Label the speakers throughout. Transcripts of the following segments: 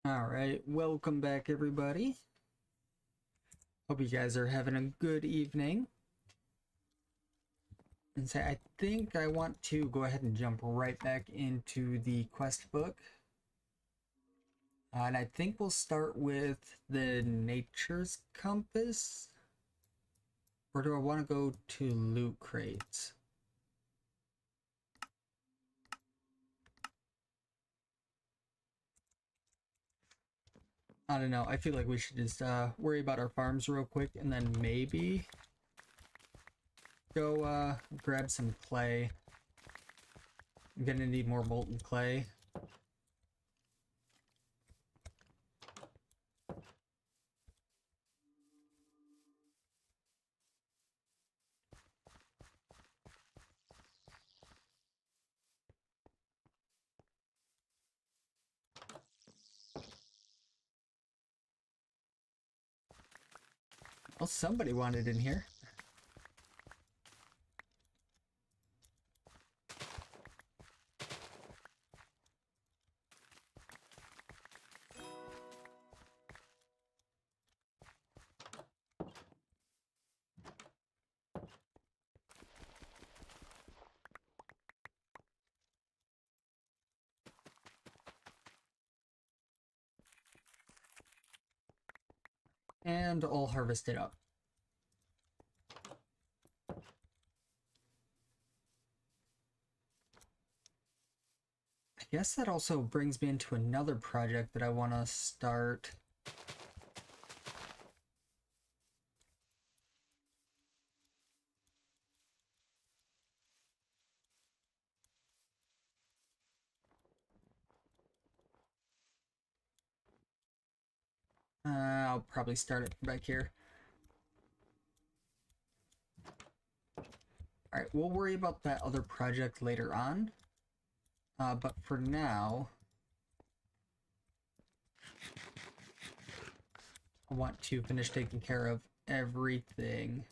Speaker 1: Alright, welcome back everybody. Hope you guys are having a good evening. And say, I think I want to go ahead and jump right back into the quest book. And I think we'll start with the Nature's Compass. Or do I want to go to loot crates? I don't know. I feel like we should just worry about our farms real quick and then maybe go grab some clay. I'm gonna need more molten clay. Well, somebody wanted in here. And all harvested up. I guess that also brings me into another project that I want to start. I'll probably start it back here. Alright, we'll worry about that other project later on. But for now, I want to finish taking care of everything.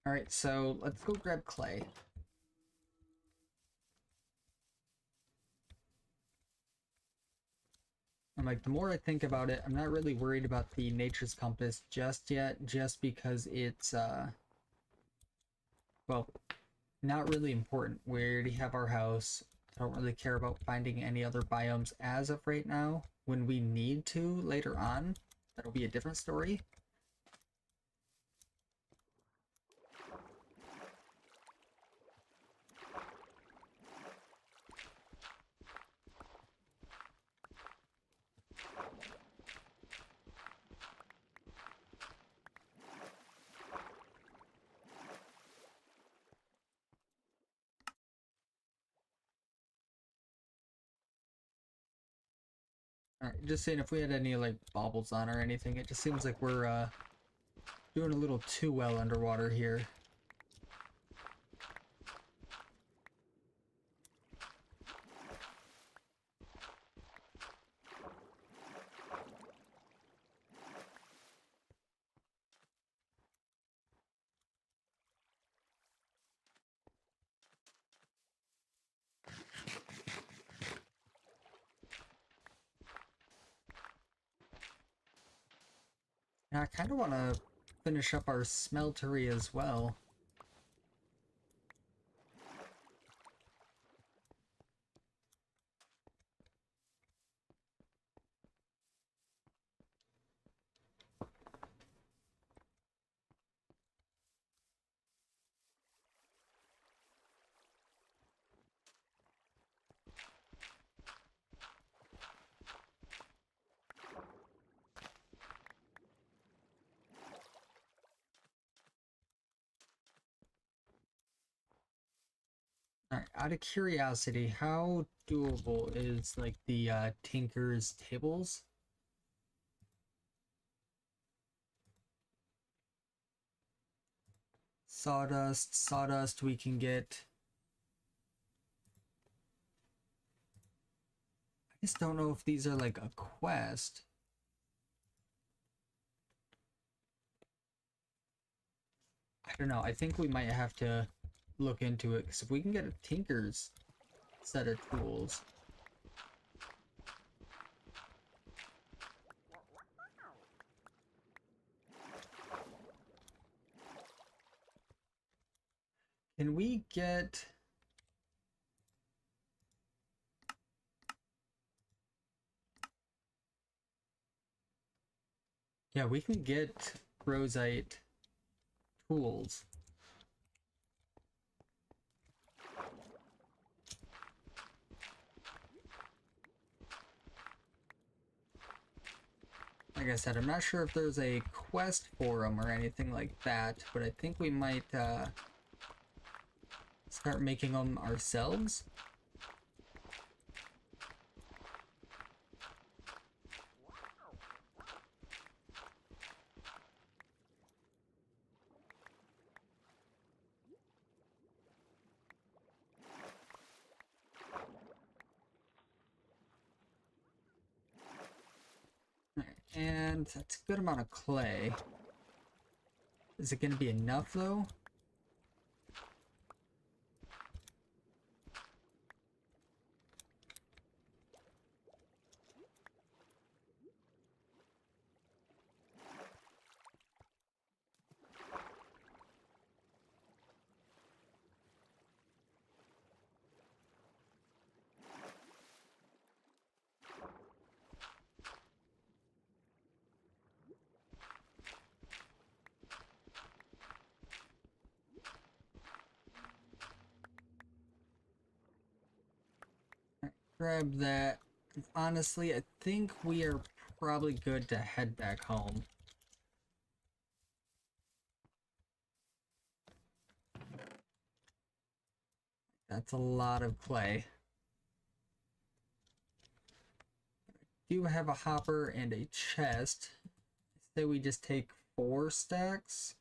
Speaker 1: Alright, so let's go grab clay. And like, the more I think about it, I'm not really worried about the Nature's Compass just yet, just because it's, well, not really important. We already have our house. I don't really care about finding any other biomes as of right now. When we need to later on, that'll be a different story. Alright, just saying, if we had any like baubles on or anything, it just seems like we're doing a little too well underwater here. Now I kind of want to finish up our smeltery as well. Alright, out of curiosity, how doable is like the Tinker's tables? Sawdust we can get. just don't know if these are like a quest. I don't know. I think we might have to look into it, because if we can get a tinker's set of tools. Can we get... Yeah, we can get rosite tools. Like I said, I'm not sure if there's a quest for them or anything like that, but I think we might start making them ourselves. And that's a good amount of clay. Is it going to be enough, though? Grab that. Honestly, I think we are probably good to head back home. That's a lot of clay. I do have a hopper and a chest. Say we just take 4 stacks.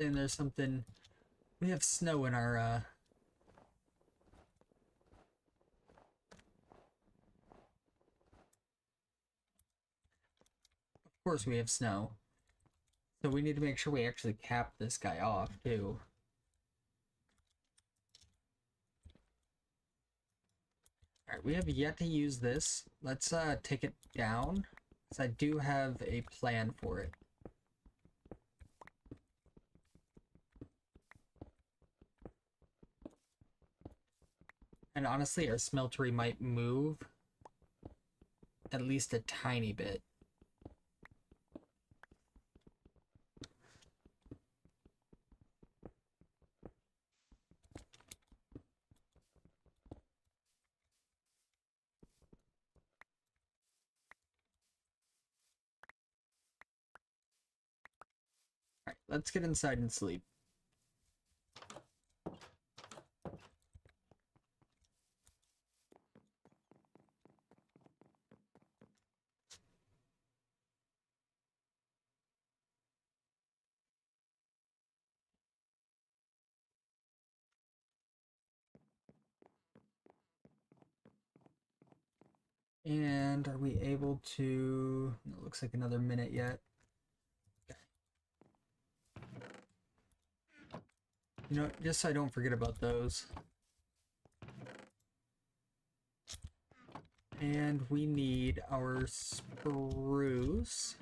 Speaker 1: And there's something... We have snow in our, Of course we have snow. So we need to make sure we actually cap this guy off, too. Alright, we have yet to use this. Let's, take it down, because I do have a plan for it. And honestly, our smeltery might move at least a tiny bit. Alright, let's get inside and sleep. And are we able to... It looks like another minute yet. You know, just so I don't forget about those. And we need our spruce.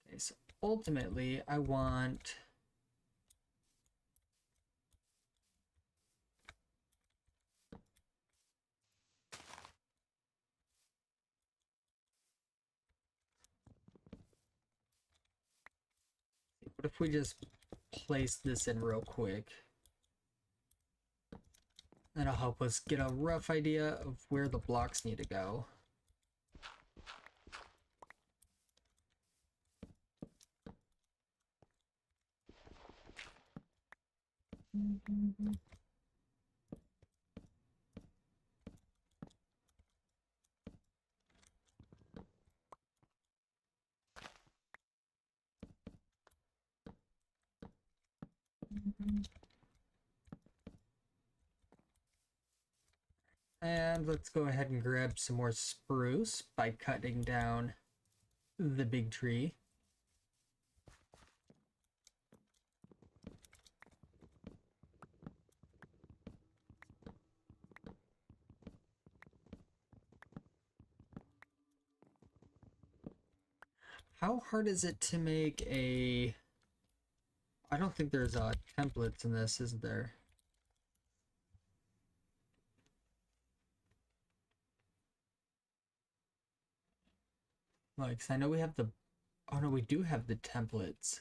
Speaker 1: Okay, so ultimately I want... What if we just place this in real quick? That'll help us get a rough idea of where the blocks need to go. And let's go ahead and grab some more spruce by cutting down the big tree. How hard is it to make a... I don't think there's templates in this, is there? Like, 'cause I know we have the... Oh no, we do have the templates.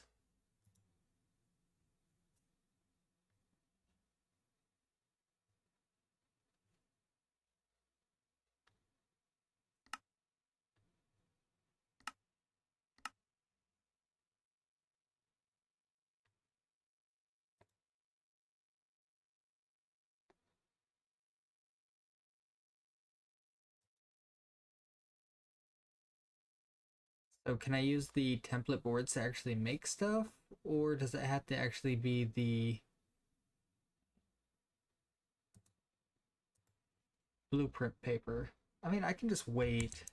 Speaker 1: So can I use the template boards to actually make stuff? Or does it have to actually be the blueprint paper? I mean, I can just wait.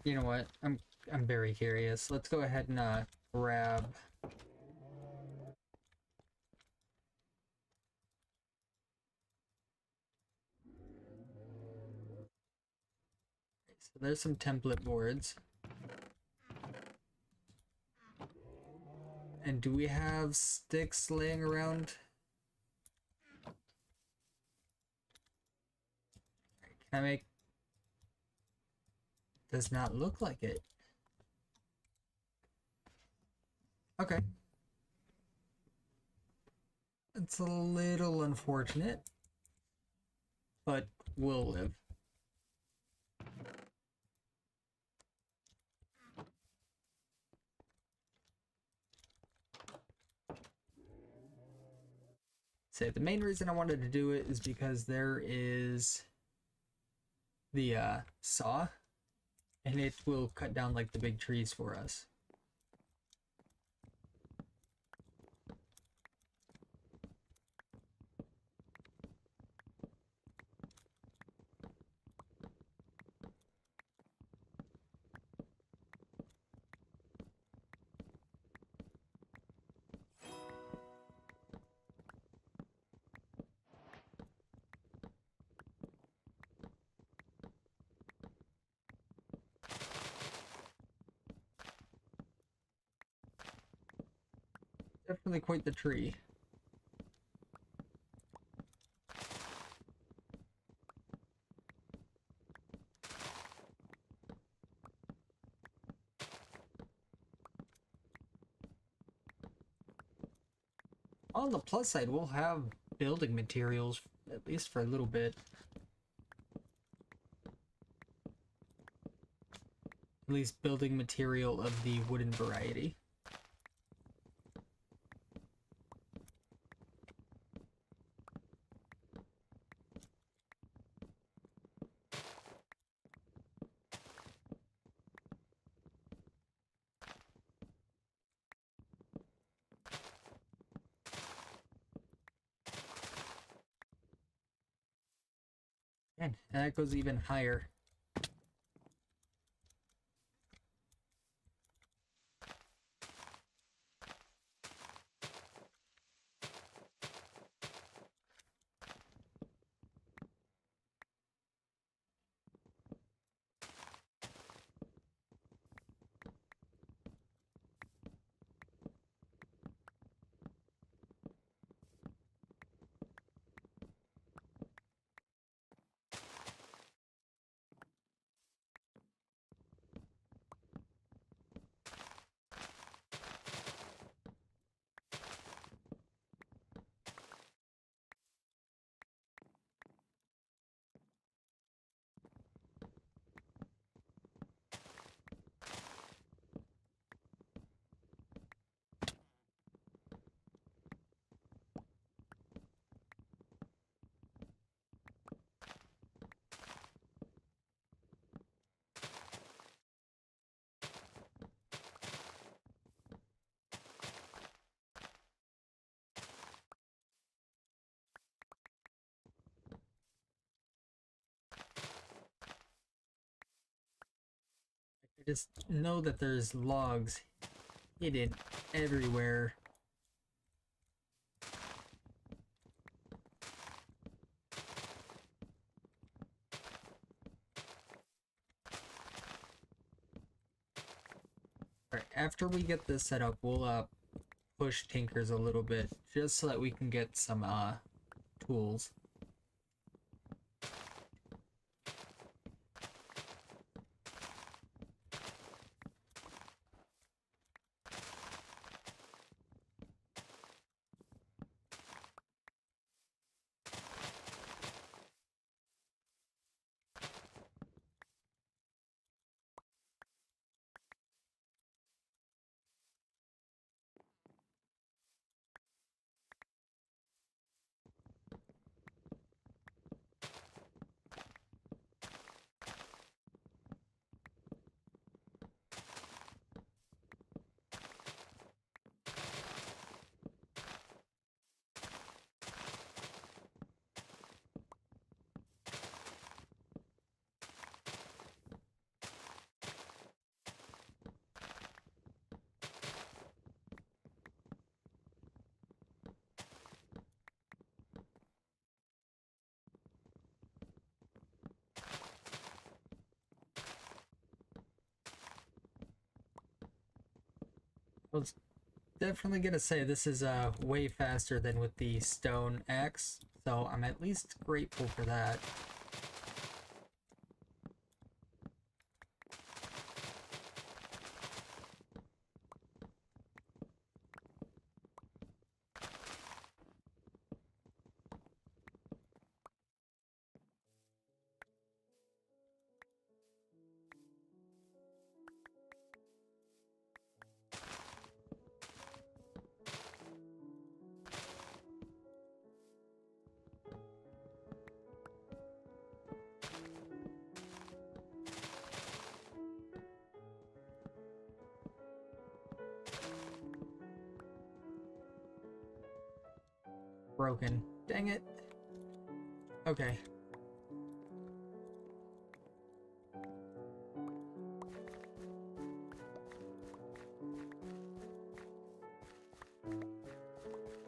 Speaker 1: You know what? I'm very curious. Let's go ahead and grab... So there's some template boards. And do we have sticks laying around? Can I make... Does not look like it. Okay. It's a little unfortunate, but we'll live. So the main reason I wanted to do it is because there is the saw, and it will cut down like the big trees for us. Definitely quite the tree. On the plus side, we'll have building materials, at least for a little bit. At least building material of the wooden variety. And that goes even higher. Just know that there's logs hidden everywhere. Alright, after we get this set up, we'll push Tinkers a little bit, just so that we can get some tools. I was definitely gonna say this is way faster than with the stone axe, so I'm at least grateful for that. Broken. Dang it. Okay.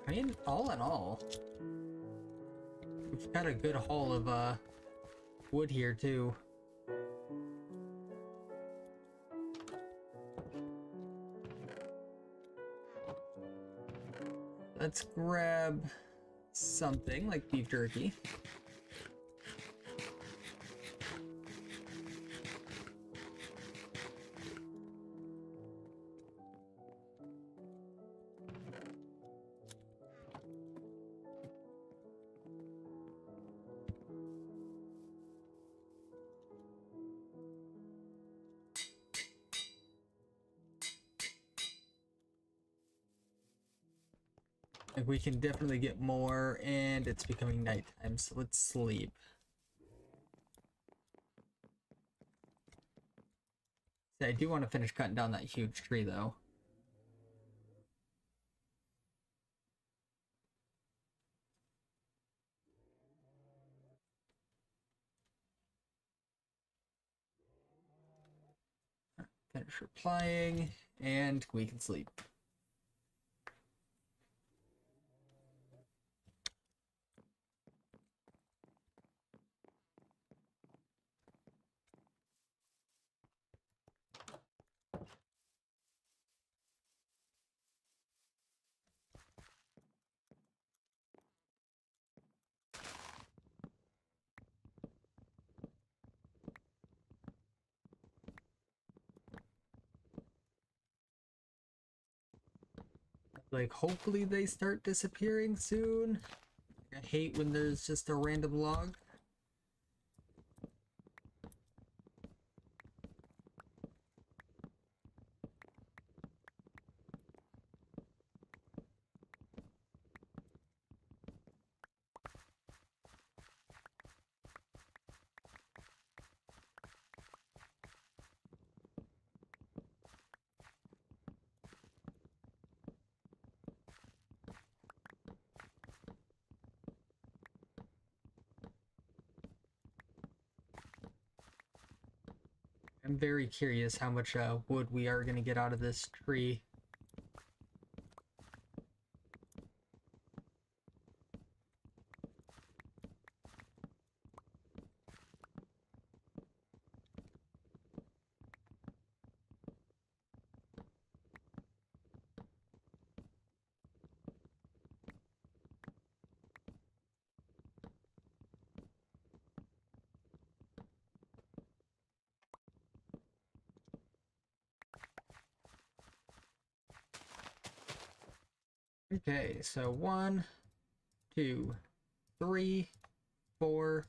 Speaker 1: I mean, all in all, we've got a good haul of wood here too. Let's grab something like beef jerky. Like, we can definitely get more, and it's becoming nighttime, so let's sleep. See, I do want to finish cutting down that huge tree, though. Finish replying, and we can sleep. Like, hopefully they start disappearing soon. I hate when there's just a random log. I'm very curious how much wood we are going to get out of this tree. Okay, so 1, 2, 3, 4,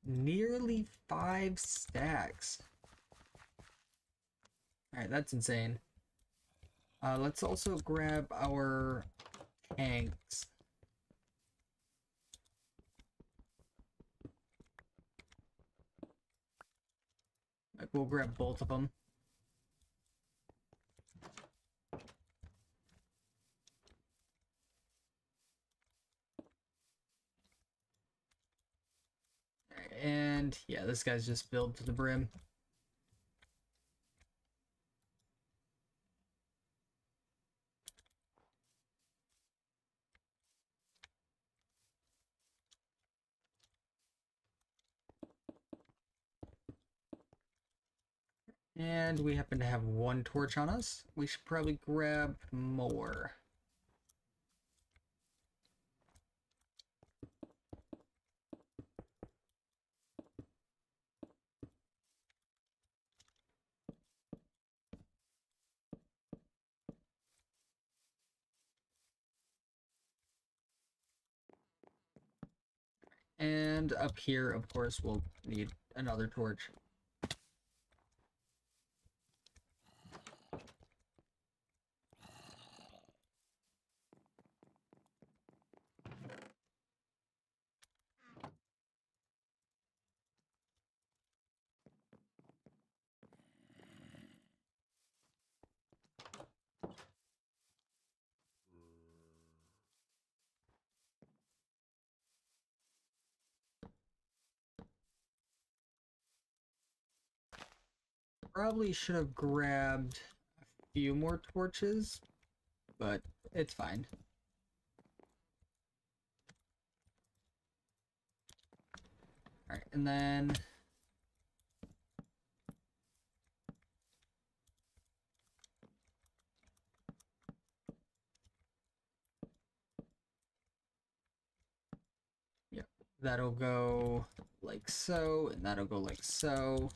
Speaker 1: nearly 5 stacks. Alright, that's insane. Let's also grab our tanks. Like, we'll grab both of them. And yeah, this guy's just filled to the brim. And we happen to have 1 torch on us. We should probably grab more. And up here, of course, we'll need another torch. Probably should have grabbed a few more torches, but it's fine. Alright, and then yep, that'll go like so, and that'll go like so.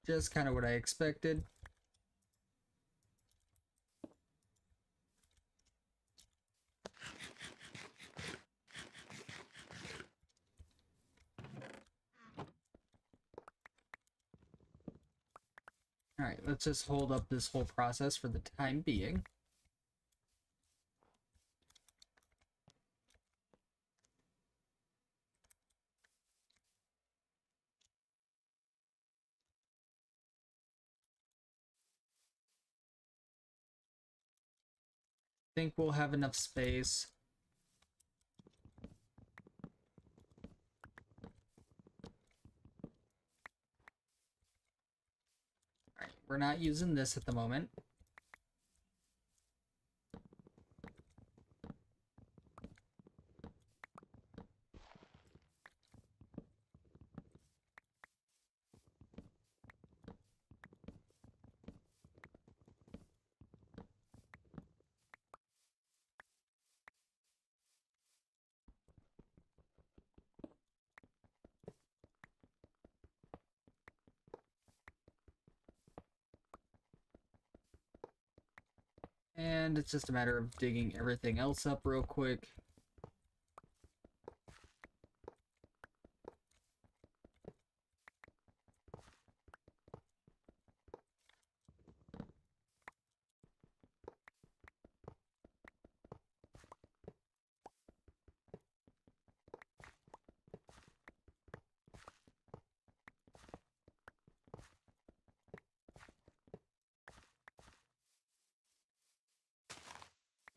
Speaker 1: Just kind of what I expected. Alright, let's just hold up this whole process for the time being. Think we'll have enough space. Alright, we're not using this at the moment. And it's just a matter of digging everything else up real quick.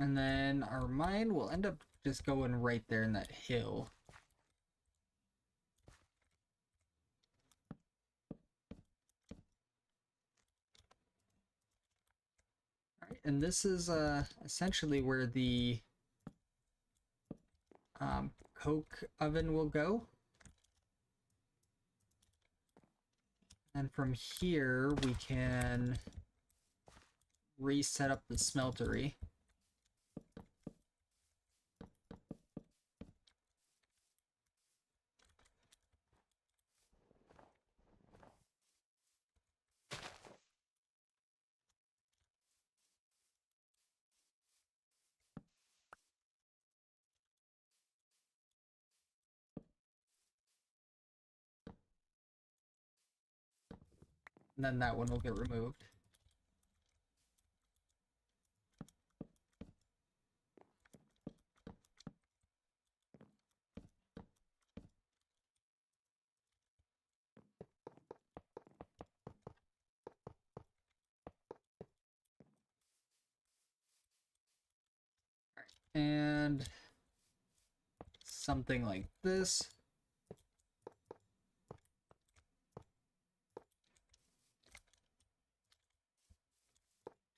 Speaker 1: And then our mine will end up just going right there in that hill. Alright, and this is essentially where the coke oven will go. And from here we can reset up the smeltery. And then that one will get removed. And something like this.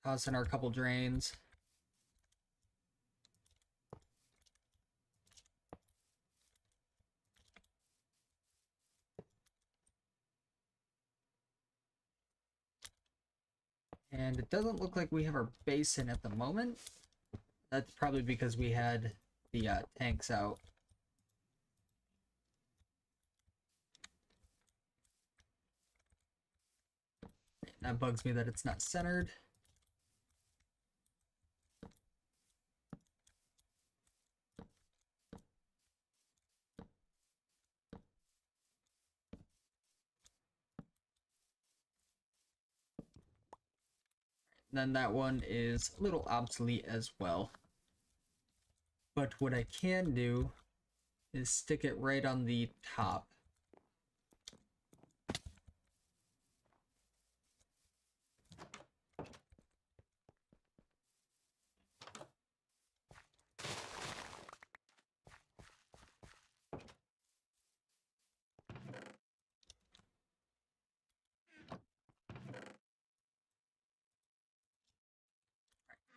Speaker 1: Toss in our couple drains. And it doesn't look like we have our basin at the moment. That's probably because we had the tanks out. That bugs me that it's not centered. Then that one is a little obsolete as well. But what I can do is stick it right on the top.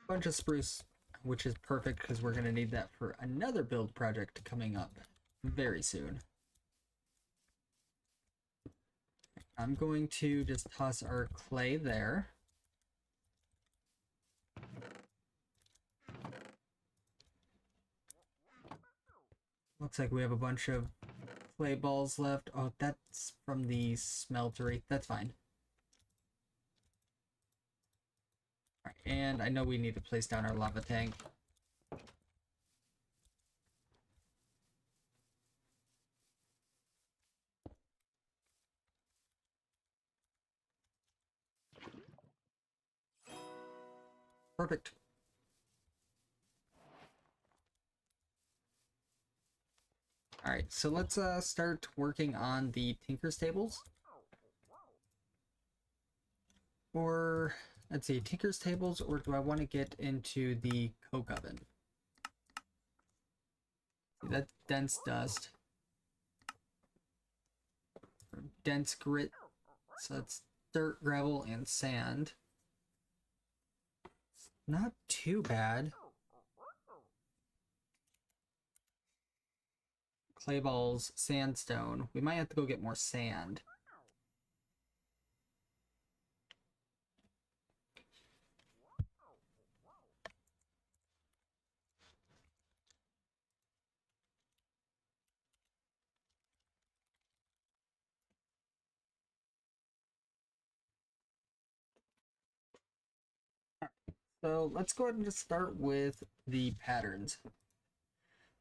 Speaker 1: Bunch of spruce, which is perfect because we're going to need that for another build project coming up very soon. I'm going to just toss our clay there. Looks like we have a bunch of clay balls left. Oh, that's from the smeltery. That's fine. All right, and I know we need to place down our lava tank. Perfect. All right, so let's start working on the Tinker's tables. Or, let's see, Tinker's tables, or do I want to get into the coke oven? See, that's dense dust. Or dense grit, so that's dirt, gravel, and sand. It's not too bad. Clay balls, sandstone. We might have to go get more sand. So let's go ahead and just start with the patterns.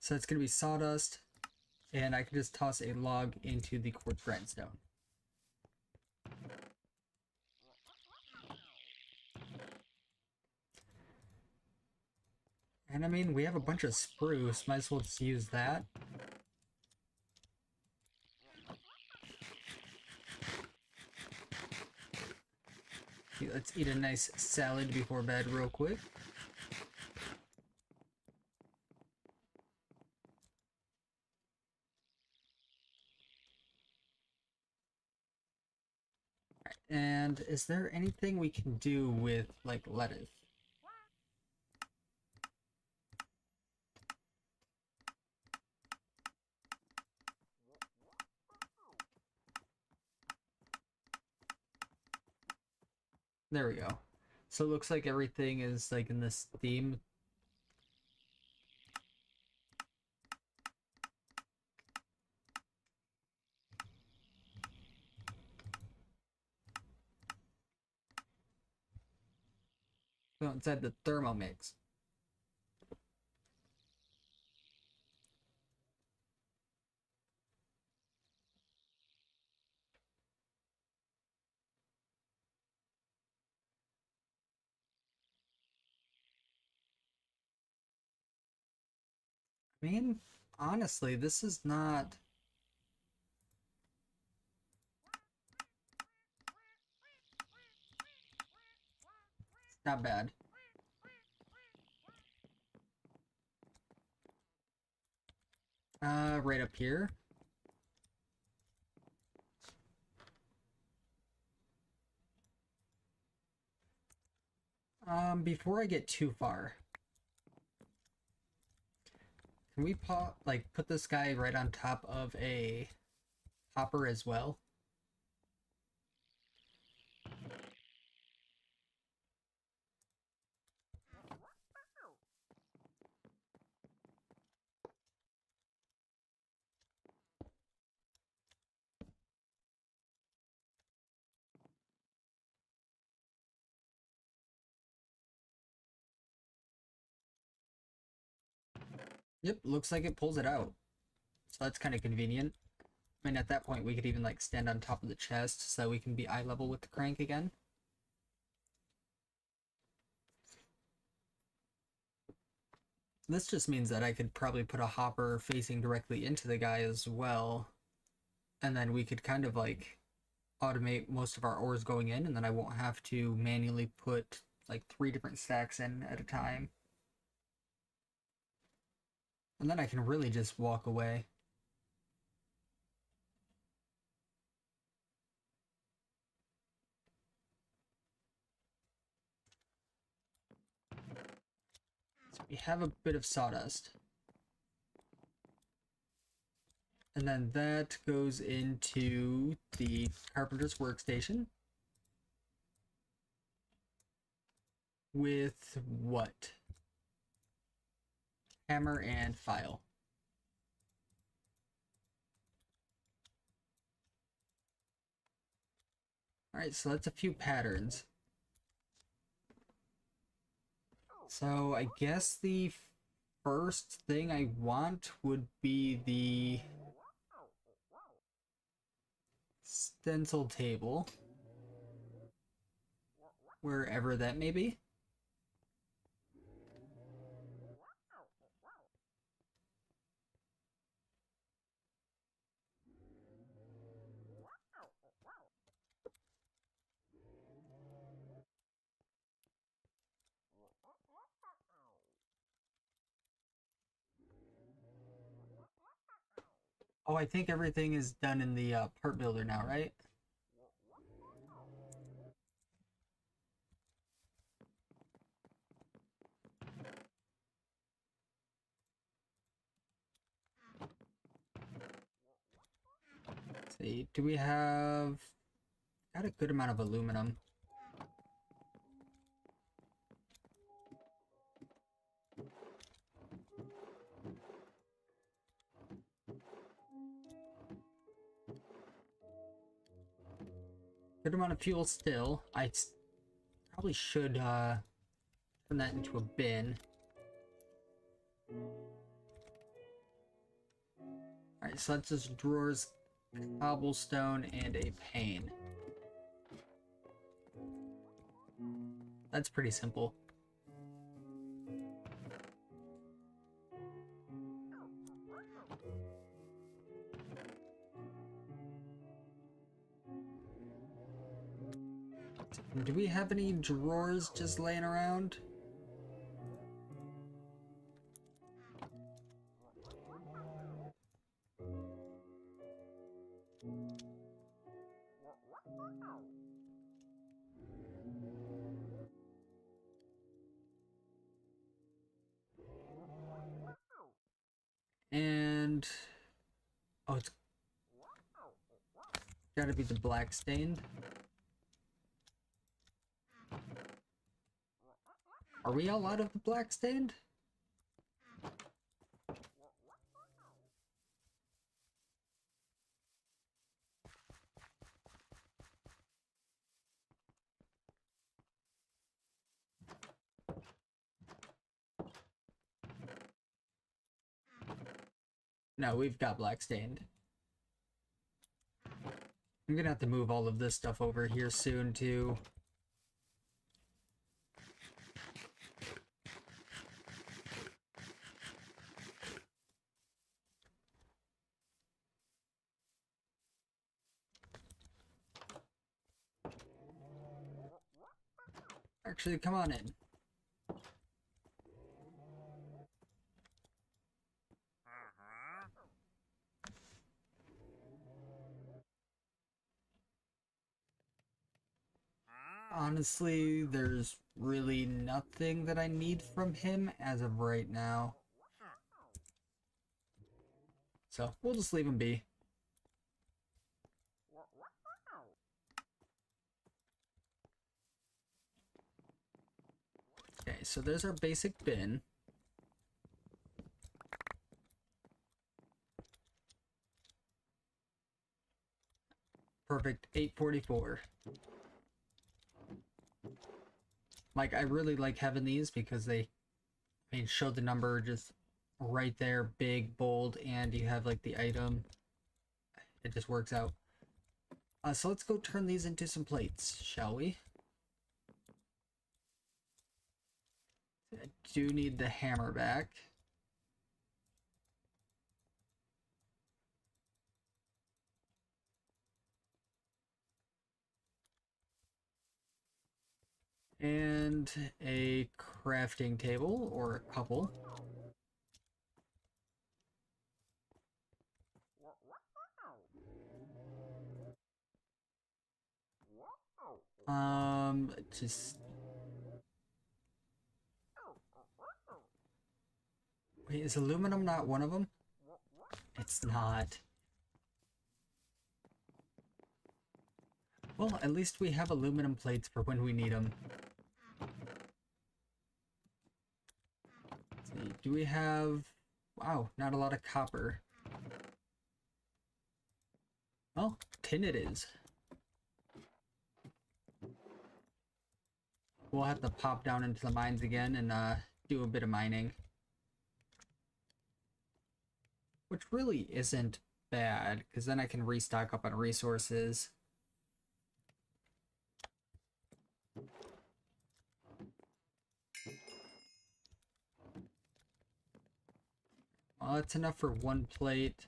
Speaker 1: So it's going to be sawdust, and I can just toss a log into the quartz grindstone. And I mean, we have a bunch of spruce, might as well just use that. Okay, let's eat a nice salad before bed real quick. And is there anything we can do with, like, lettuce? There we go. So it looks like everything is, like, in this theme. So inside the Thermomix. I mean, honestly, this is not bad. Right up here. Before I get too far, can we put this guy right on top of a hopper as well? Yep, looks like it pulls it out. So that's kind of convenient. I mean, at that point, we could even like stand on top of the chest so we can be eye level with the crank again. This just means that I could probably put a hopper facing directly into the guy as well. And then we could kind of like automate most of our ores going in, and then I won't have to manually put like 3 different stacks in at a time. And then I can really just walk away. So we have a bit of sawdust. And then that goes into the carpenter's workstation. With what? Hammer and file. Alright, so that's a few patterns. So I guess the first thing I want would be the stencil table, wherever that may be. Oh, I think everything is done in the part builder now, right? Let's see, do we have... Got a good amount of aluminum. Good amount of fuel still. I probably should turn that into a bin. Alright, so that's just drawers, cobblestone, and a pane. That's pretty simple. Do we have any drawers just laying around? And oh, it's gotta be the black stained. Are we all out of the black stained? No, we've got black stained. I'm gonna have to move all of this stuff over here soon too. Actually, come on in. Honestly, there's really nothing that I need from him as of right now. So, we'll just leave him be. Okay, so there's our basic bin. Perfect, 844. Like, I really like having these because they, I mean, show the number just right there, big, bold, and you have, like, the item. It just works out. So let's go turn these into some plates, shall we? I do need the hammer back. And a crafting table, or a couple. Just... Wait, is aluminum not one of them? It's not. Well, at least we have aluminum plates for when we need them. Let's see, do we have... Wow, not a lot of copper. Well, tin it is. We'll have to pop down into the mines again and do a bit of mining. Which really isn't bad, because then I can restock up on resources. Well, that's enough for one plate.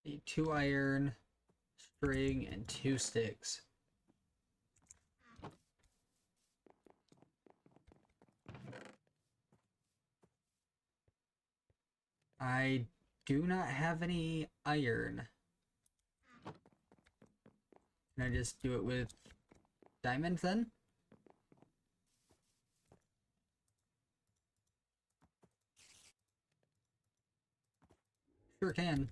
Speaker 1: Need 2 iron, string, and 2 sticks. I do not have any iron. Can I just do it with diamonds then? Sure can.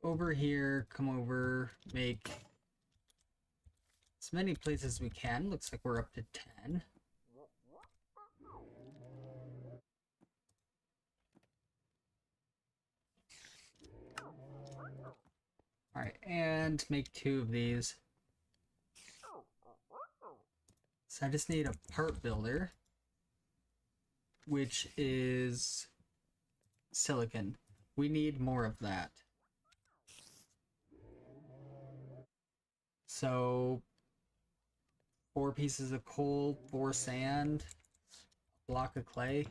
Speaker 1: Over here, come over, make as many places as we can. Looks like we're up to 10. Alright, and make 2 of these. So I just need a part builder, which is silicon. We need more of that. So 4 pieces of coal, 4 sand, a block of clay.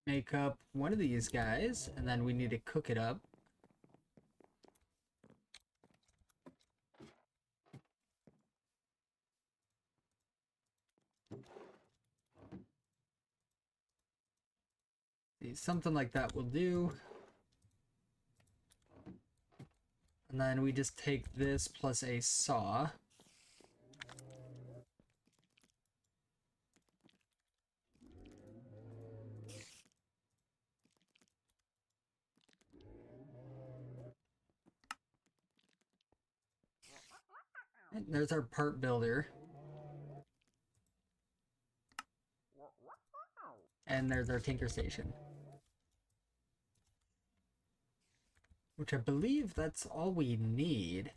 Speaker 1: Make up one of these guys, and then we need to cook it up. Something like that will do. And then we just take this plus a saw. And there's our part builder. And there's our tinker station. Which I believe that's all we need.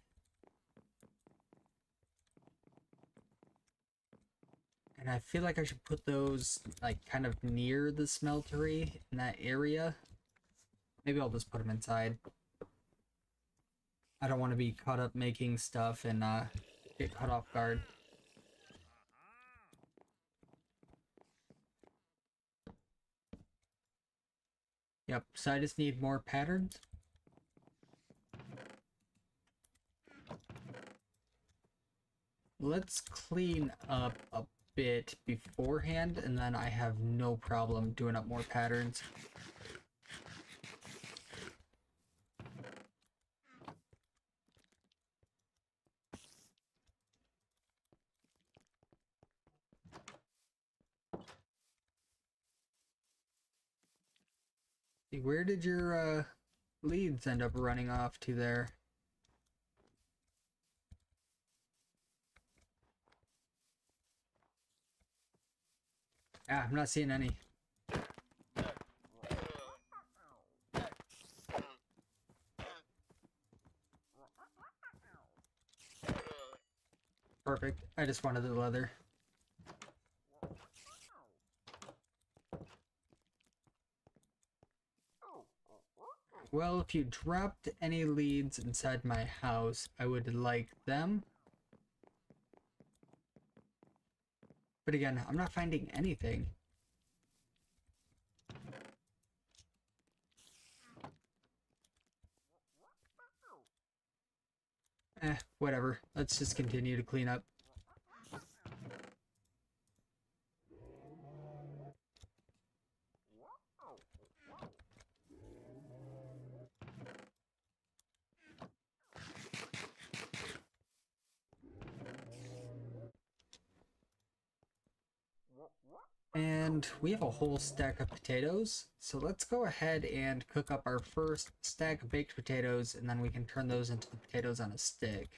Speaker 1: And I feel like I should put those like kind of near the smeltery in that area. Maybe I'll just put them inside. I don't want to be caught up making stuff and get caught off guard. Yep, so I just need more patterns. Let's clean up a bit beforehand, and then I have no problem doing up more patterns. Where did your leads end up running off to there? Ah, I'm not seeing any. Perfect. I just wanted the leather. Well, if you dropped any leads inside my house, I would like them. But again, I'm not finding anything. Whatever. Let's just continue to clean up. And we have a whole stack of potatoes, so let's go ahead and cook up our first stack of baked potatoes, and then we can turn those into the potatoes on a stick.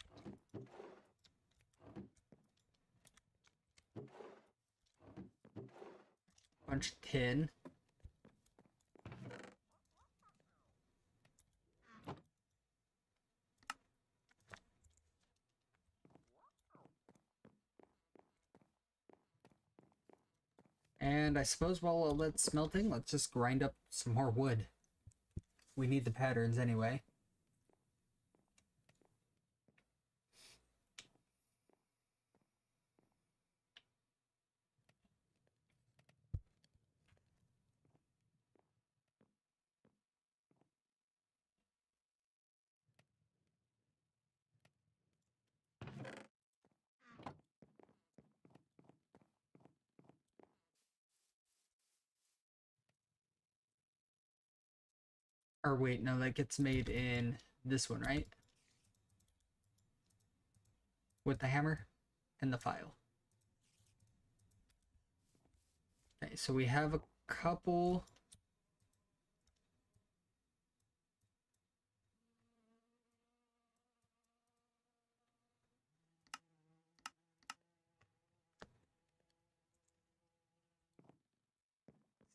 Speaker 1: Bunch of tin. And I suppose while all that's smelting, let's just grind up some more wood. We need the patterns anyway. Or wait, no, that gets made in this one, right? With the hammer and the file. Okay, so we have a couple.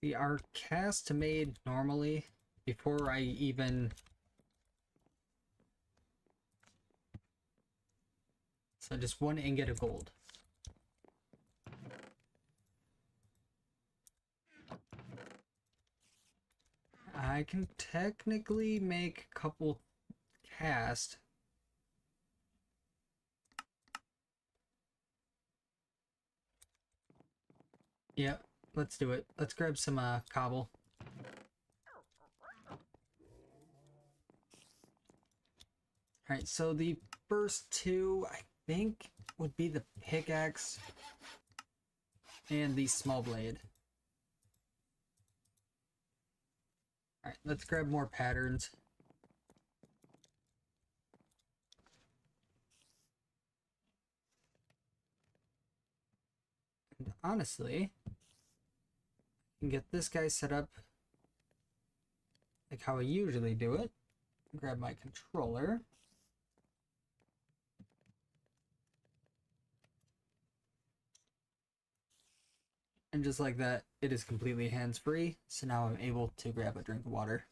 Speaker 1: See, our cast made normally before I even... So just 1 ingot of gold. I can technically make a couple cast. Yep, let's do it. Let's grab some cobble. Alright, so the first 2, I think, would be the pickaxe and the small blade. Alright, let's grab more patterns. And honestly, I can get this guy set up like how I usually do it. Grab my controller. And just like that, it is completely hands-free, so now I'm able to grab a drink of water.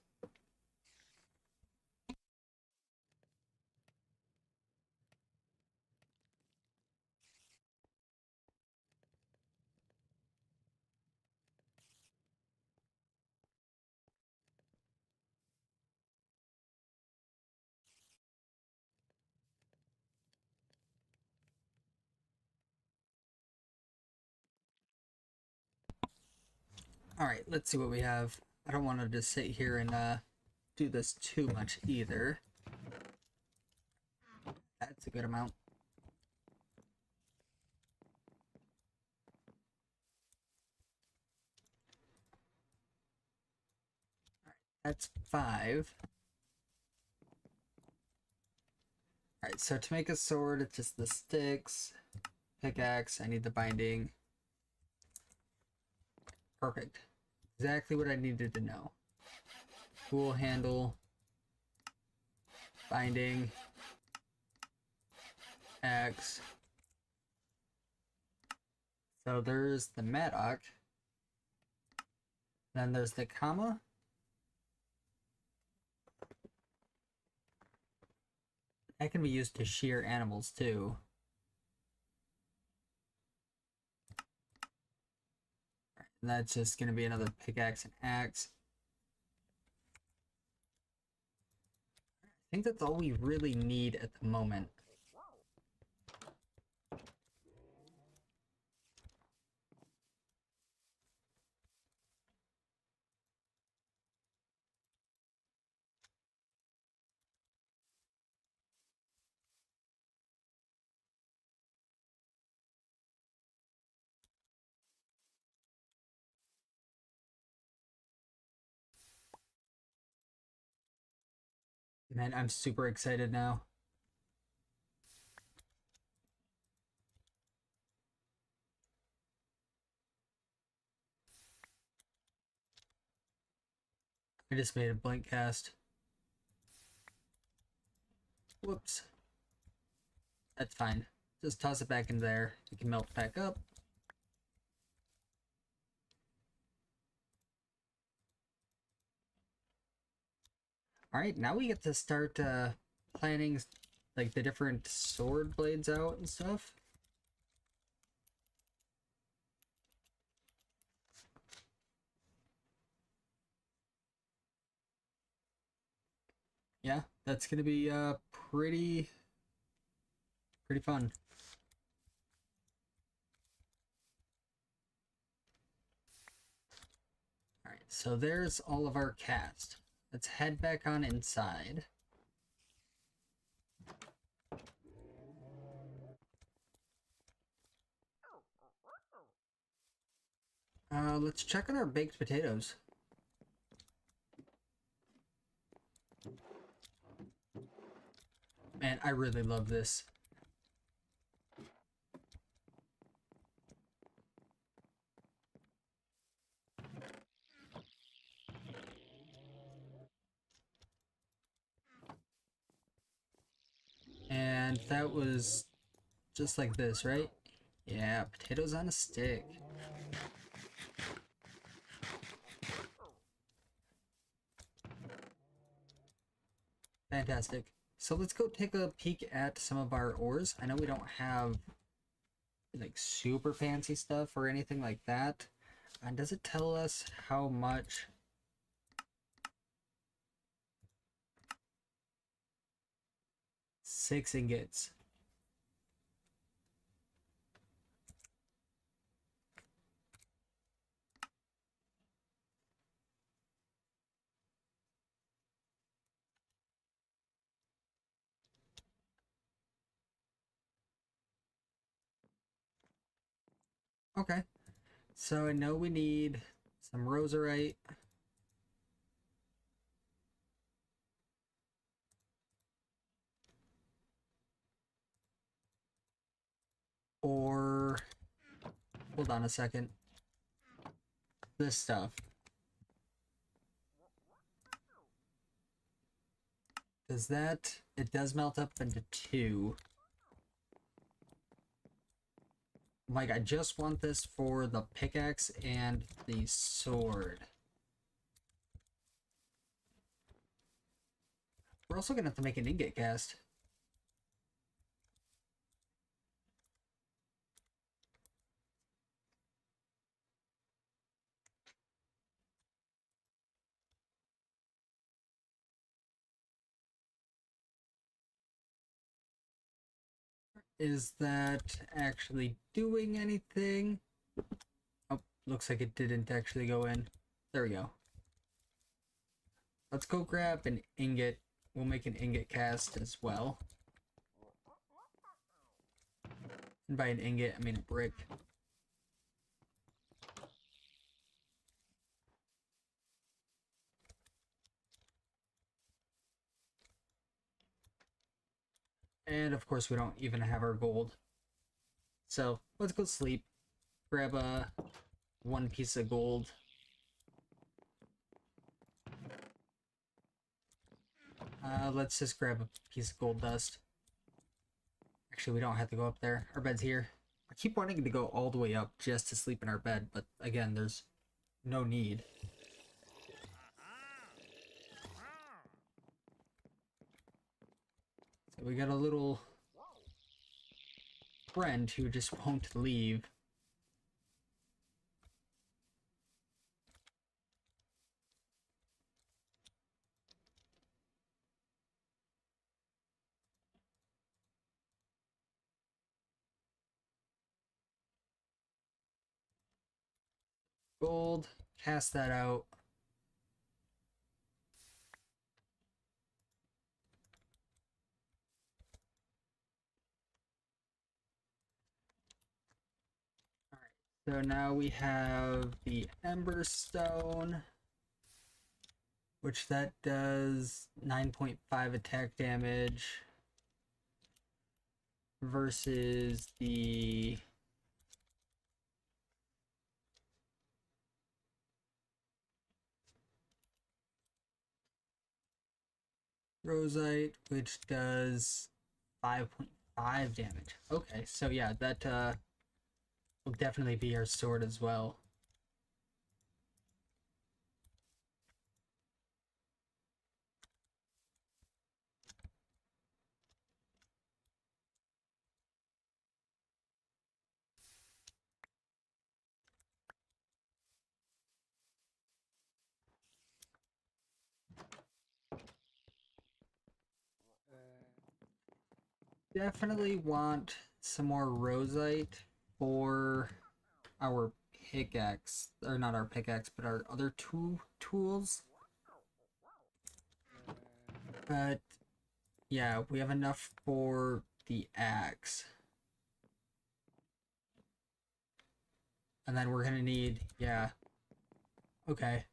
Speaker 1: Alright, let's see what we have. I don't want to just sit here and do this too much either. That's a good amount. That's 5. Alright, so to make a sword, it's just the sticks. Pickaxe, I need the binding. Perfect. Exactly what I needed to know. Tool handle. Binding. Axe. So there's the mattock. Then there's the comma. That can be used to shear animals too. And that's just going to be another pickaxe and axe. I think that's all we really need at the moment. Man, I'm super excited now. I just made a blank cast. Whoops. That's fine. Just toss it back in there. It can melt back up. Alright, now we get to start planning like the different sword blades out and stuff. Yeah, that's gonna be pretty fun. Alright, so there's all of our cast. Let's head back on inside. Let's check on our baked potatoes. Man, I really love this. And that was just like this, right? Yeah, potatoes on a stick. Fantastic. So let's go take a peek at some of our ores. I know we don't have like super fancy stuff or anything like that. And does it tell us how much? Six ingots. Okay. So I know we need some roserite. Or hold on a second. This stuff. Does that... It does melt up into two. Like, I just want this for the pickaxe and the sword. We're also gonna have to make an ingot cast. Is that actually doing anything? Oh, looks like it didn't actually go in. There we go. Let's go grab an ingot. We'll make an ingot cast as well. And by an ingot, I mean a brick. And of course, we don't even have our gold. So let's go sleep. Grab one piece of gold. Let's just grab a piece of gold dust. Actually, we don't have to go up there. Our bed's here. I keep wanting to go all the way up just to sleep in our bed, but again, there's no need. So we got a little friend who just won't leave. Gold, cast that out. So now we have the Ember Stone, which that does 9.5 attack damage versus the Rosite, which does 5.5 damage. Okay, so yeah, that will definitely be our sword as well. Definitely want some more Rosite for our pickaxe, or not our pickaxe, but our other two tools. But yeah, we have enough for the axe. And then we're gonna need, yeah. Okay.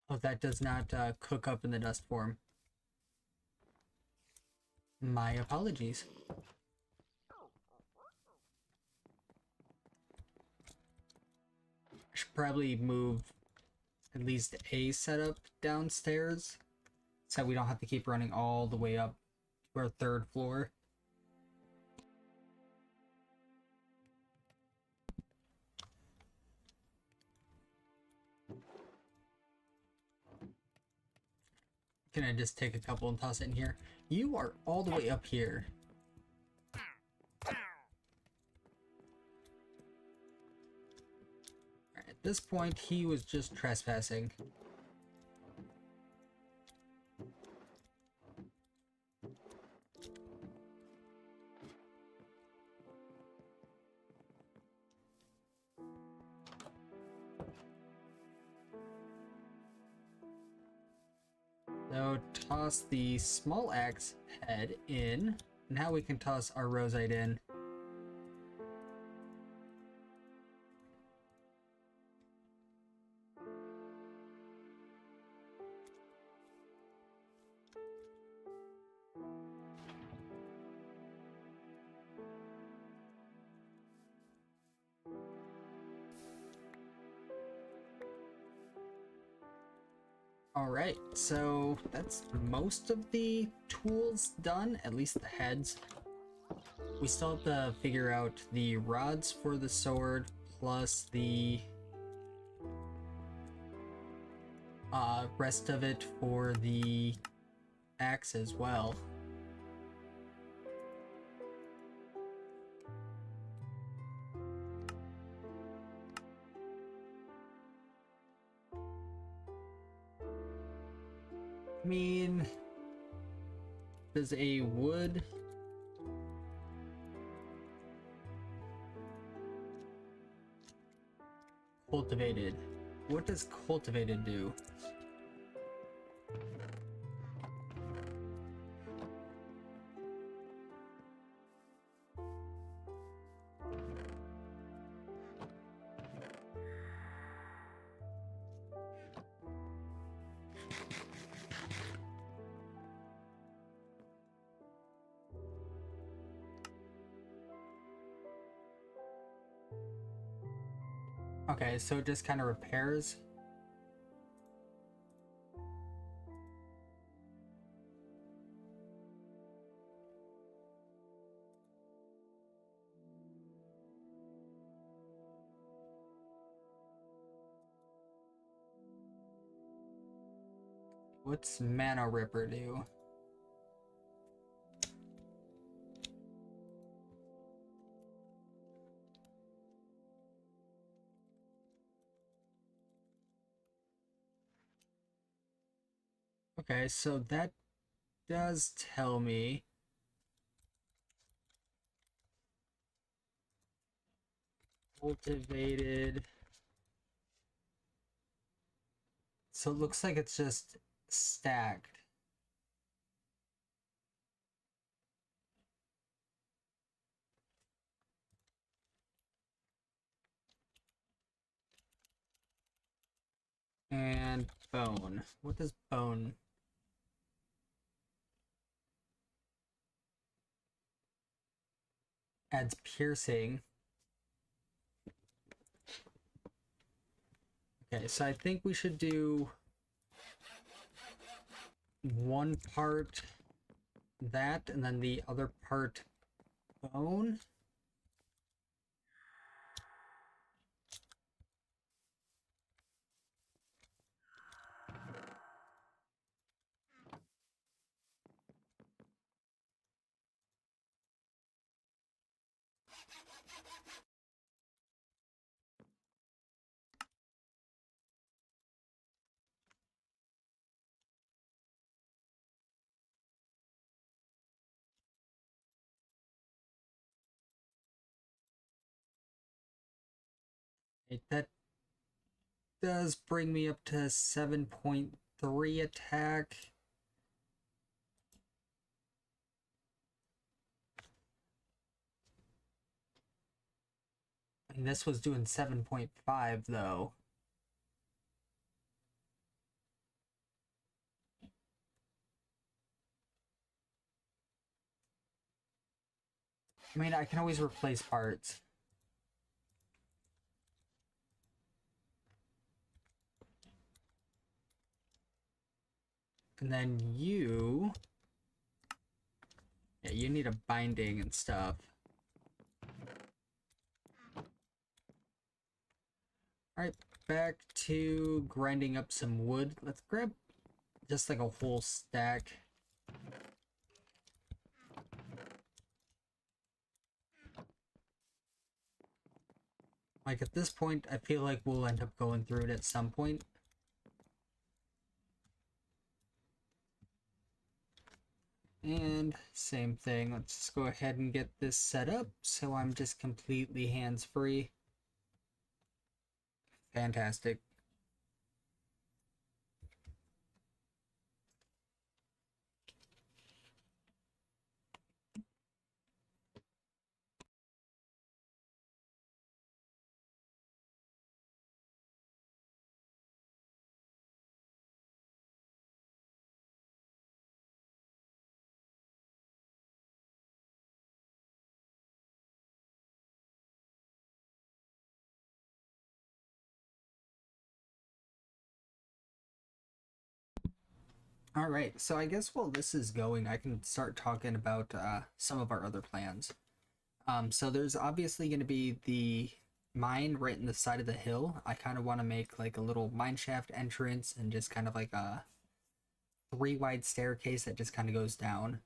Speaker 1: Oh, that does not cook up in the dust form. My apologies. I should probably move at least a setup downstairs so we don't have to keep running all the way up to our 3rd floor. Can I just take a couple and toss it in here? You are all the way up here. Alright, at this point, he was just trespassing. So toss the small axe head in. Now we can toss our rosite in. Alright, so that's most of the tools done, at least the heads. We still have to figure out the rods for the sword, plus the rest of it for the axe as well. I mean, does a wood cultivated? What does cultivated do? Okay, so it just kind of repairs. What's Mana Ripper do? Okay, so that does tell me cultivated. So it looks like it's just stacked. And bone. What does bone? Adds piercing. Okay, so I think we should do one part that and then the other part bone. That does bring me up to 7.3 attack. And this was doing 7.5 though. I mean, I can always replace parts. And then you... Yeah, you need a binding and stuff. Alright, back to grinding up some wood. Let's grab just like a whole stack. Like at this point, I feel like we'll end up going through it at some point. And same thing, let's just go ahead and get this set up so I'm just completely hands-free. Fantastic. Alright, so I guess while this is going, I can start talking about some of our other plans. So there's obviously going to be the mine right in the side of the hill. I kind of want to make like a little mine shaft entrance and just kind of like a 3 wide staircase that just kind of goes down.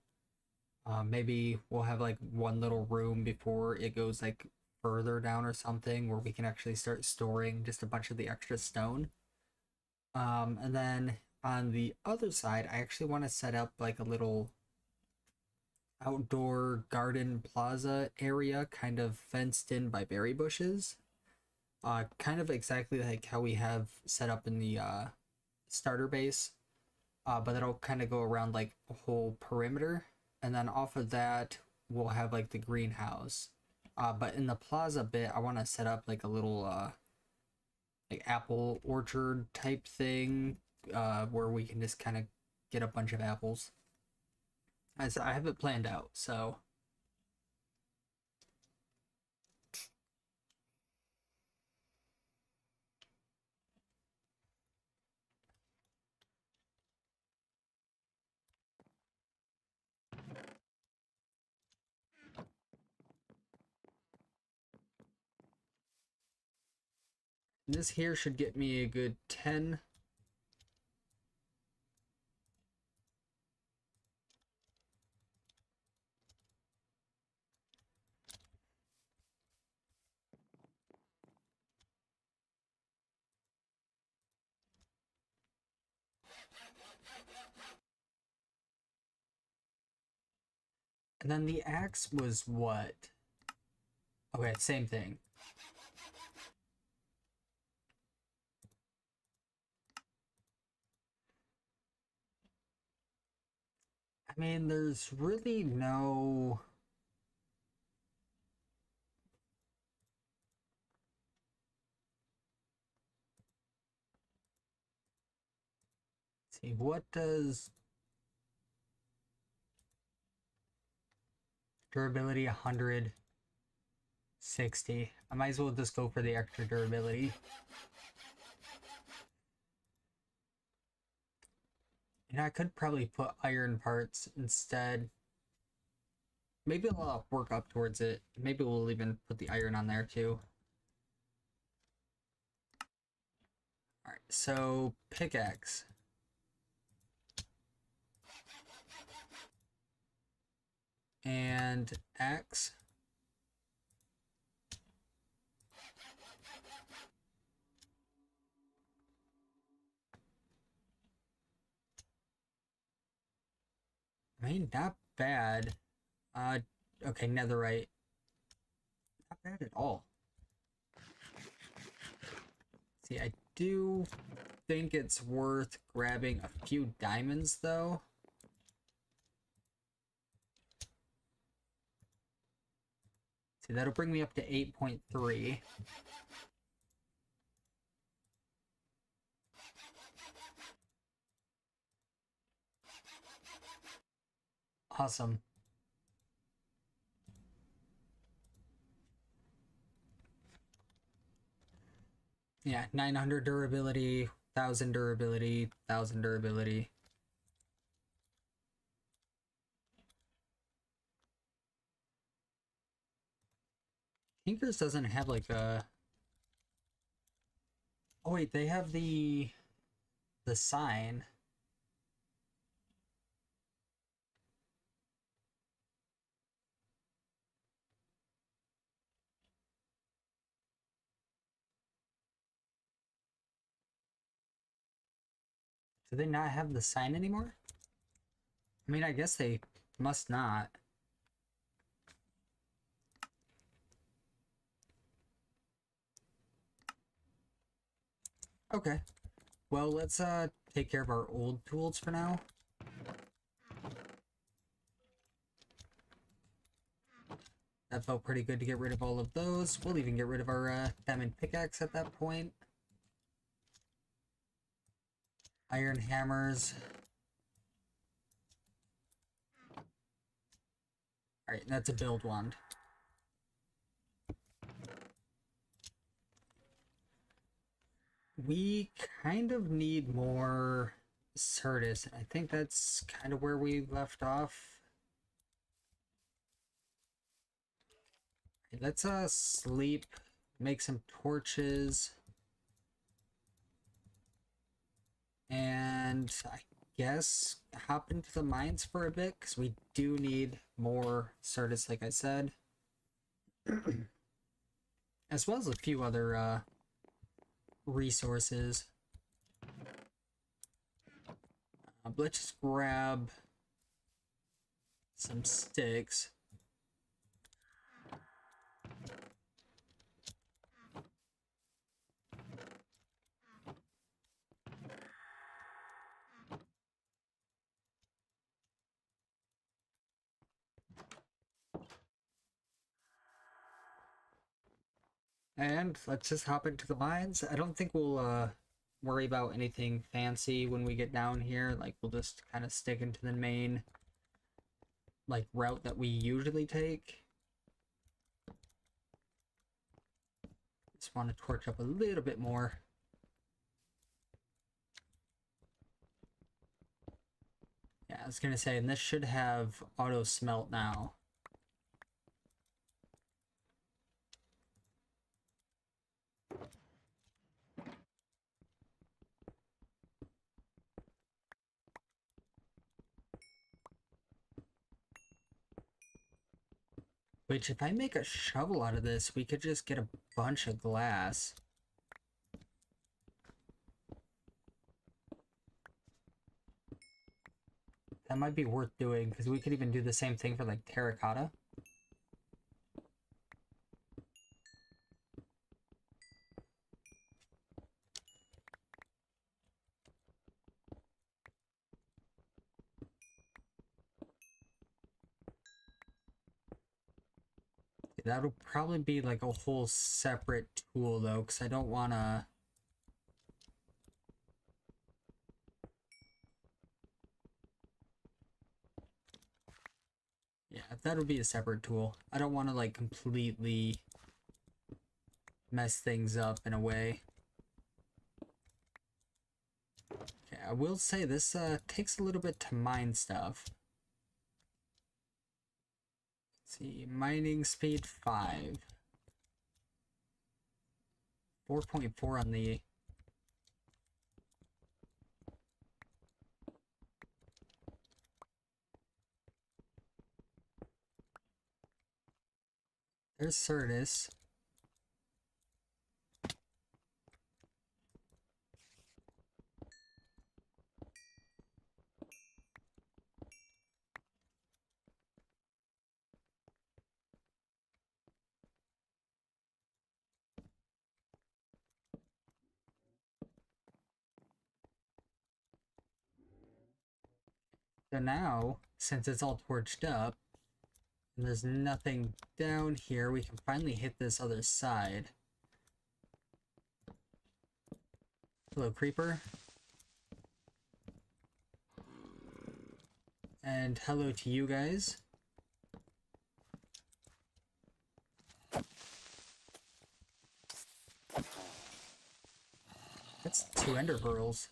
Speaker 1: Maybe we'll have like one little room before it goes like further down or something where we can actually start storing just a bunch of the extra stone. And then on the other side, I actually want to set up like a little outdoor garden plaza area kind of fenced in by berry bushes. Kind of exactly like how we have set up in the starter base. But that'll kind of go around like a whole perimeter. And then off of that, we'll have like the greenhouse. But in the plaza bit, I want to set up like a little like apple orchard type thing where we can just kind of get a bunch of apples. As I have it planned out, so this here should get me a good 10. And then the axe was what? Okay, same thing. I mean, there's really no... Let's see, what does durability 100, 60? I might as well just go for the extra durability. And I could probably put iron parts instead. Maybe I'll work up towards it. Maybe we'll even put the iron on there too. Alright, so pickaxe. And axe. I mean, not bad. Okay, netherite. Not bad at all. See, I do think it's worth grabbing a few diamonds, though. See, that'll bring me up to 8.3. Awesome. Yeah, 900 durability, 1000 durability, 1000 durability. Tinker's doesn't have like a... Oh wait, they have the sign. Do they not have the sign anymore? I mean, I guess they must not. Okay. Well, let's take care of our old tools for now. That felt pretty good to get rid of all of those. We'll even get rid of our diamond pickaxe at that point. Iron hammers. Alright, that's a build wand. We kind of need more Certus. I think that's kind of where we left off. Let's sleep, make some torches, and I guess hop into the mines for a bit, because we do need more Certus, like I said. As well as a few other resources. Let's just grab some sticks. And let's just hop into the mines. I don't think we'll worry about anything fancy when we get down here. Like, we'll just kind of stick into the main like route that we usually take. Just want to torch up a little bit more. Yeah, I was gonna say, and this should have auto smelt now. Which, if I make a shovel out of this, we could just get a bunch of glass. That might be worth doing, because we could even do the same thing for, like, terracotta. That'll probably be like a whole separate tool though, because I don't want to... Yeah, that'll be a separate tool. I don't want to like completely mess things up in a way. Okay, I will say this takes a little bit to mine stuff. See, mining speed 5. 4.4 on the... There's Certus. So now, since it's all torched up, and there's nothing down here, we can finally hit this other side. Hello, creeper. And hello to you guys. That's 2 ender pearls.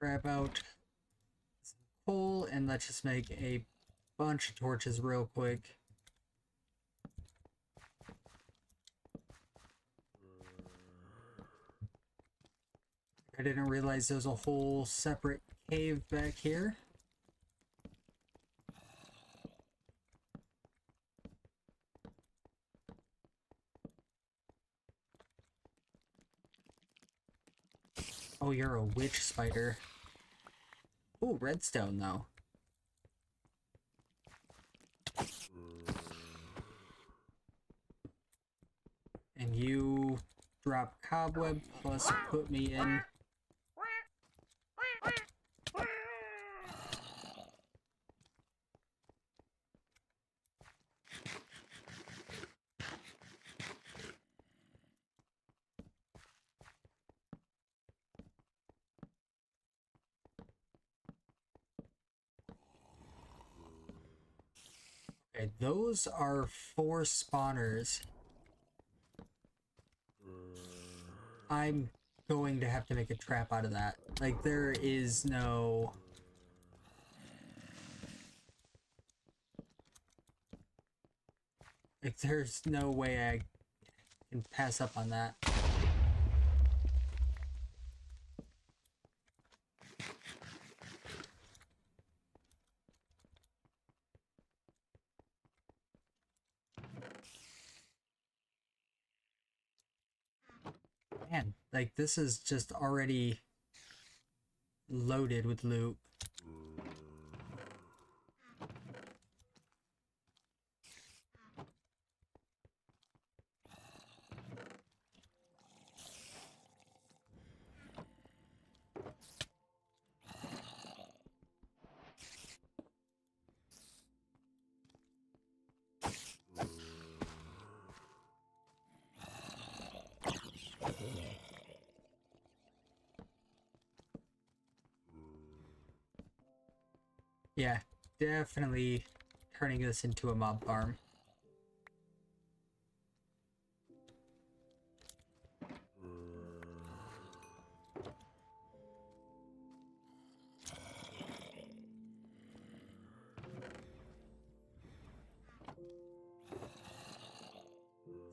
Speaker 1: grab out some coal and let's just make a bunch of torches real quick. I didn't realize there was a whole separate cave back here. Oh, you're a witch spider. Ooh, redstone though. And you drop cobweb plus put me in. Okay, those are 4 spawners. I'm going to have to make a trap out of that. Like, there is no... Like, there's no way I can pass up on that. Man, like, this is just already loaded with loot. Yeah, definitely turning this into a mob farm.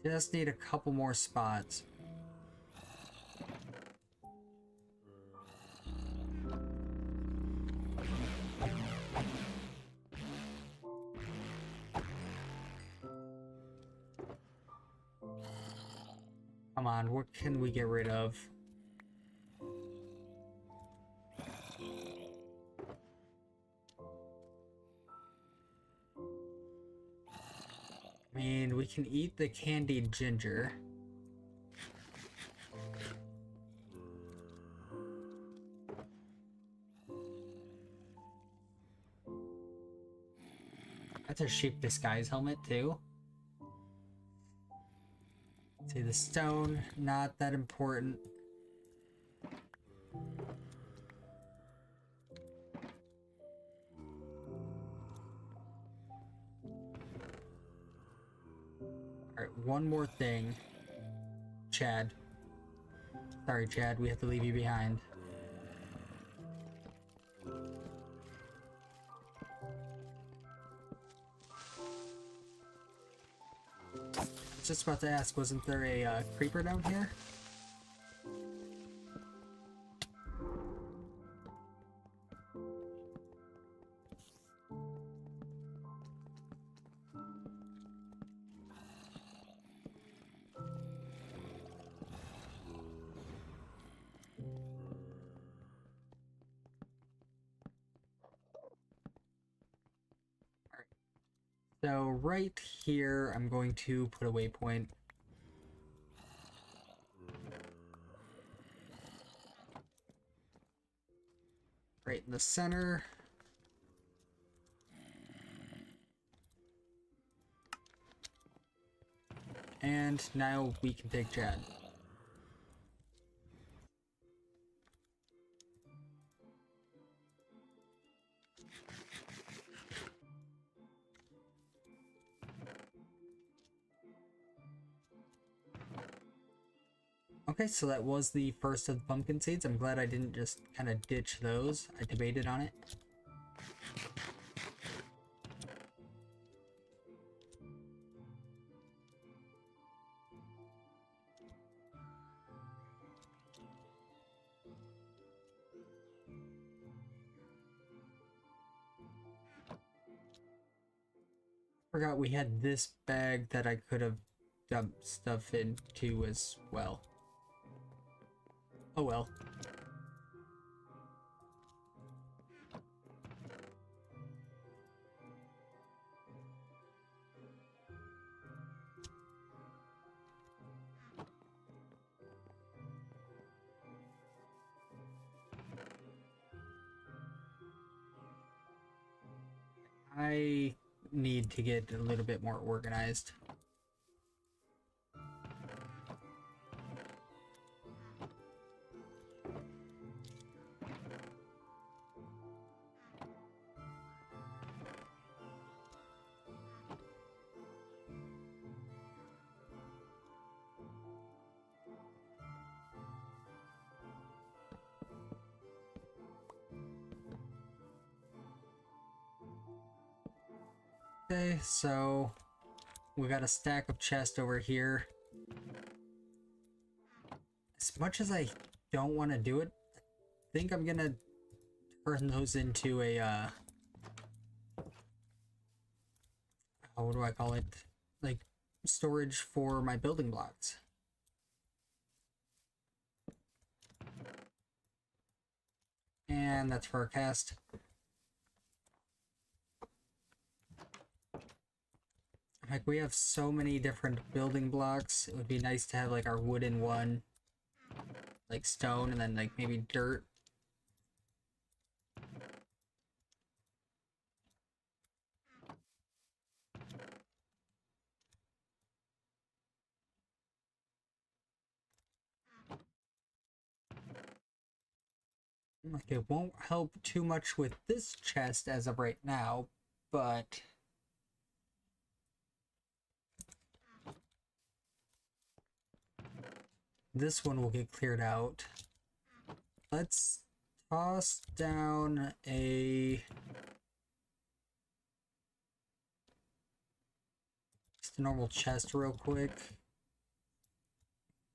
Speaker 1: Just need a couple more spots. Come on, what can we get rid of? I mean, we can eat the candied ginger. That's a sheep disguise helmet too. See, the stone, not that important. Alright, one more thing. Chad. Sorry, Chad, we have to leave you behind. I was just about to ask, wasn't there a creeper down here? So right here, I'm going to put a waypoint. Right in the center. And now we can take Chad. Okay, so that was the first of the pumpkin seeds. I'm glad I didn't just kind of ditch those. I debated on it. Forgot we had this bag that I could have dumped stuff into as well. Oh well. I need to get a little bit more organized. Okay, so we got a stack of chest over here. As much as I don't want to do it, I think I'm gonna turn those into a, what do I call it? Like, storage for my building blocks. And that's for our cast. Like, we have so many different building blocks. It would be nice to have, like, our wooden one, like stone, and then, like, maybe dirt. Like, it won't help too much with this chest as of right now, but this one will get cleared out. Let's toss down just a normal chest real quick.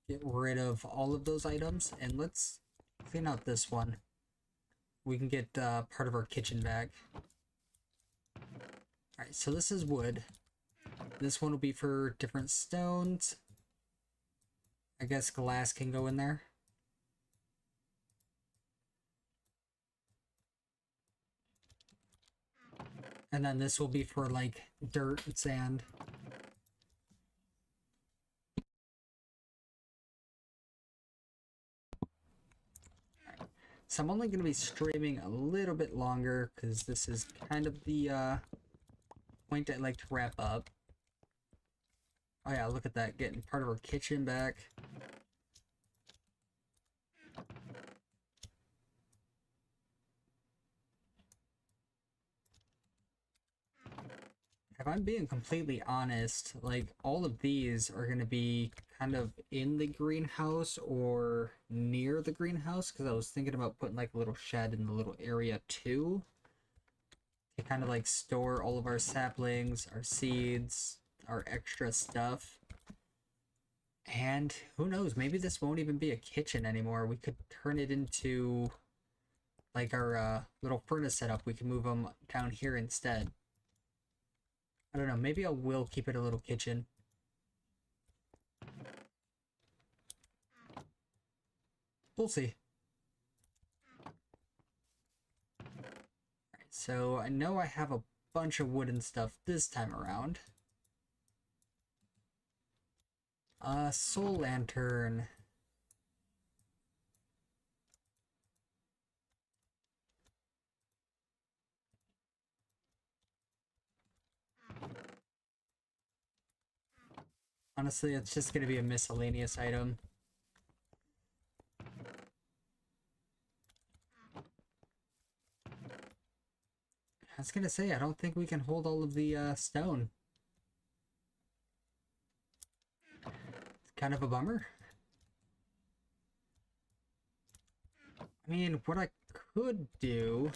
Speaker 1: Get rid of all of those items, and let's clean out this one. We can get part of our kitchen back. Alright, so this is wood. This one will be for different stones. I guess glass can go in there. And then this will be for, like, dirt and sand. So I'm only going to be streaming a little bit longer because this is kind of the point I'd like to wrap up. Oh yeah, look at that, getting part of our kitchen back. If I'm being completely honest, like, all of these are going to be kind of in the greenhouse or near the greenhouse, because I was thinking about putting, like, a little shed in the little area too, to kind of, like, store all of our saplings, our seeds, our extra stuff. And who knows, maybe this won't even be a kitchen anymore. We could turn it into, like, our little furnace setup. We can move them down here instead. I don't know, maybe I will keep it a little kitchen. We'll see. Alright, so I know I have a bunch of wooden stuff this time around. Soul lantern. Honestly, it's just gonna be a miscellaneous item. I was gonna say, I don't think we can hold all of the stone. It's kind of a bummer. I mean, what I could do...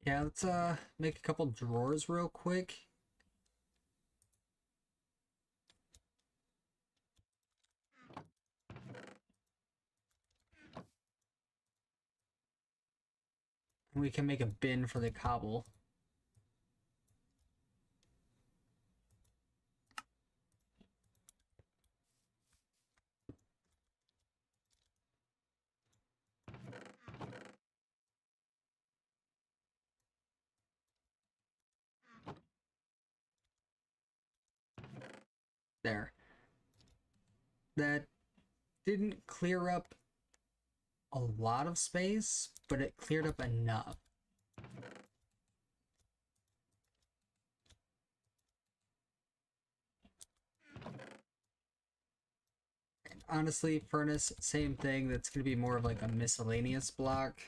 Speaker 1: Yeah, let's make a couple drawers real quick. And we can make a bin for the cobble. There. That didn't clear up a lot of space, but it cleared up enough. And honestly, furnace, same thing. That's going to be more of like a miscellaneous block.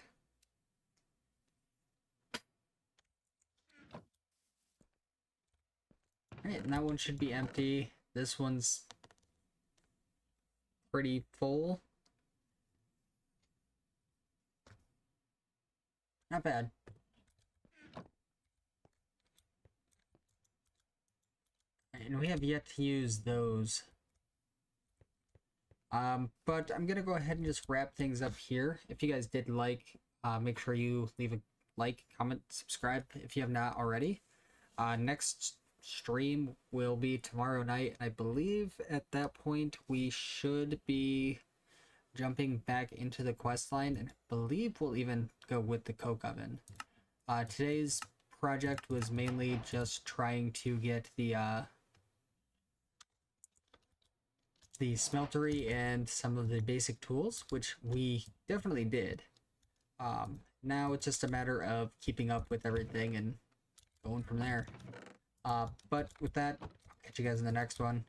Speaker 1: Alright, and that one should be empty. This one's pretty full. Not bad. And we have yet to use those. But I'm gonna go ahead and just wrap things up here. If you guys did like, make sure you leave a like, comment, subscribe if you have not already. Next stream will be tomorrow night. I believe at that point we should be jumping back into the quest line, and I believe we'll even go with the coke oven. Today's project was mainly just trying to get the smeltery and some of the basic tools, which we definitely did. Now it's just a matter of keeping up with everything and going from there. But with that, I'll catch you guys in the next one.